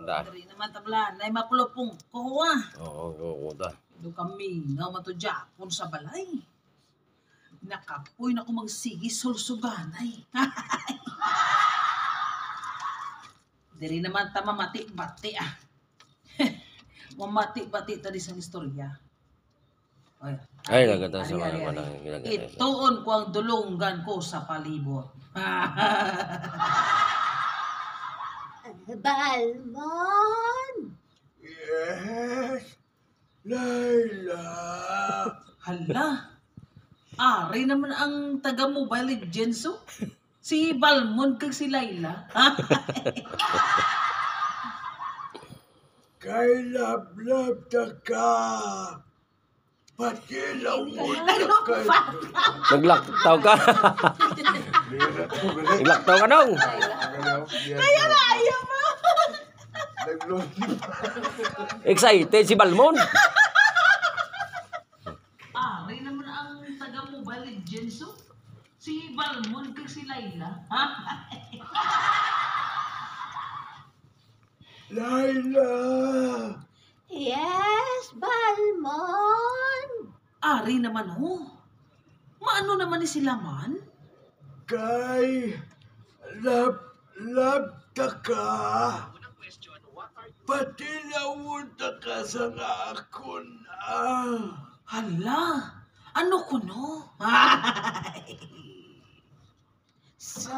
Da. Dari naman tablan, ay mapulupong ko Oo, da. Do kami nga matudya kung sa balay. Nakapoy na ko magsigi sulsuganay. Dari naman ta mamati-bati Mamati-bati tadi sa istorya. Ay, naganda sa mga manang ginaganda. Itoon ko ang dulunggan ko sa palibot. Balmon! Yes, Layla. Hala, ari naman ang taga-Mobile Legends, oh. Si Balmon kag si Layla. Kay lablab ta ka. Pati lawon ta kay... Naglaktaw ka. Naglaktaw ka nung. Kaya na ayaw mo. Excited si Balmon. Ari naman ang taga-Mobile Legends, oh. Si Balmon kag si Layla. Layla. Yes, Balmon! Ari naman, oh. Maano naman ni sila man? Kay lab ta ka. Pati lawon ta ka sa akon. Hala, ano ko no? Sos,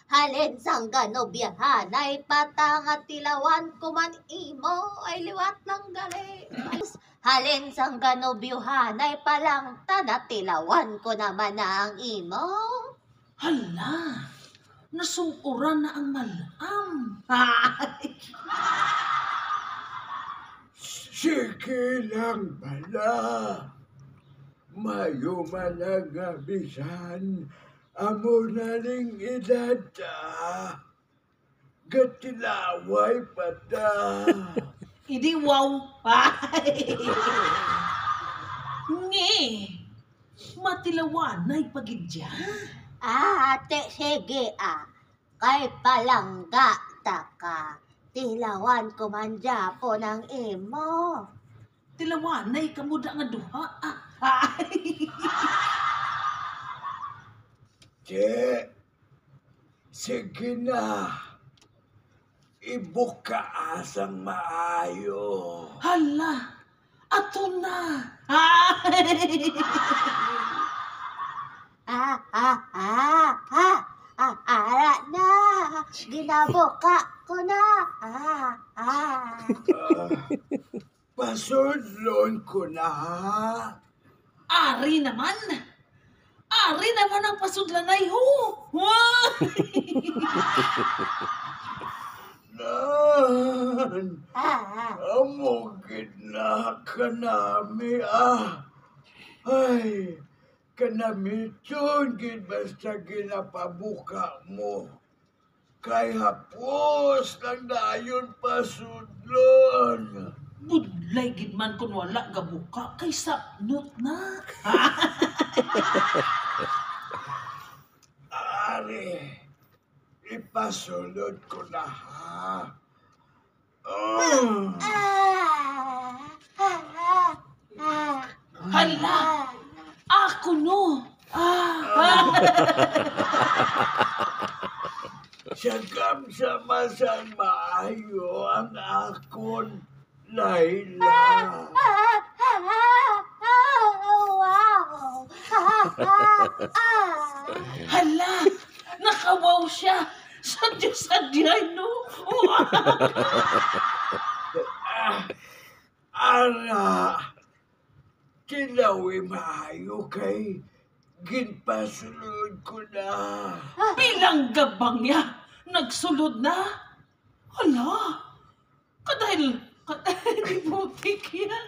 halin sang ganobiyahan ay patangat tilawan kuman imo ay liwat lang gali. Halin sang ganobiyahan ay palang tanatilawan ko naman na ang imo. Hala, nasungkuran na ang malam. Sige lang bala. Mayo man ang abisan. Amo na ning edad ta. Gatilaway pa ta. Idi wow. Nge, matilawanay pagidya. Ate, sige kay palangga taka. Tilawan ko man po ng imo. Tilawanay kamuda nga duha. Sige na. Ibuka asang maayo. Hala, ato na. Ara na. Ginabuka ko na. Pasudlon ko na. Ari naman. Ari naman ang pasudlanay ho. Nan, amugid na kanami Ay, kanami yun, gid basta ginapabuka mo. Kay hapos lang dayon pasudlon. Budlay gid man kun wala gabuka kay sapnot na. Ari, ipasulod ko na ha. Hala, ako no. Sagam sa masang maayo ang akon, Layla. Wow! Hala, nakawaw siya. Sadya-sadya no. Ara, tilawi maayo kay ginpasulod ko na. Bilang gabang niya, nagsulod na. Hala, kadahil butik yan.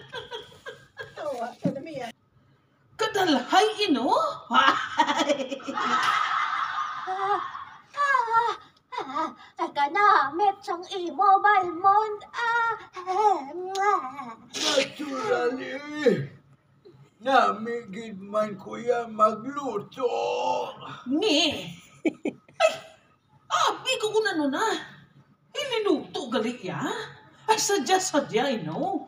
Kadalhay ino. Kanamit sang imo, Balmon. Naturally, namigid man kuya magluto. Ni. ko una na. Ilinuto gali ya. Ay, sadya, ino.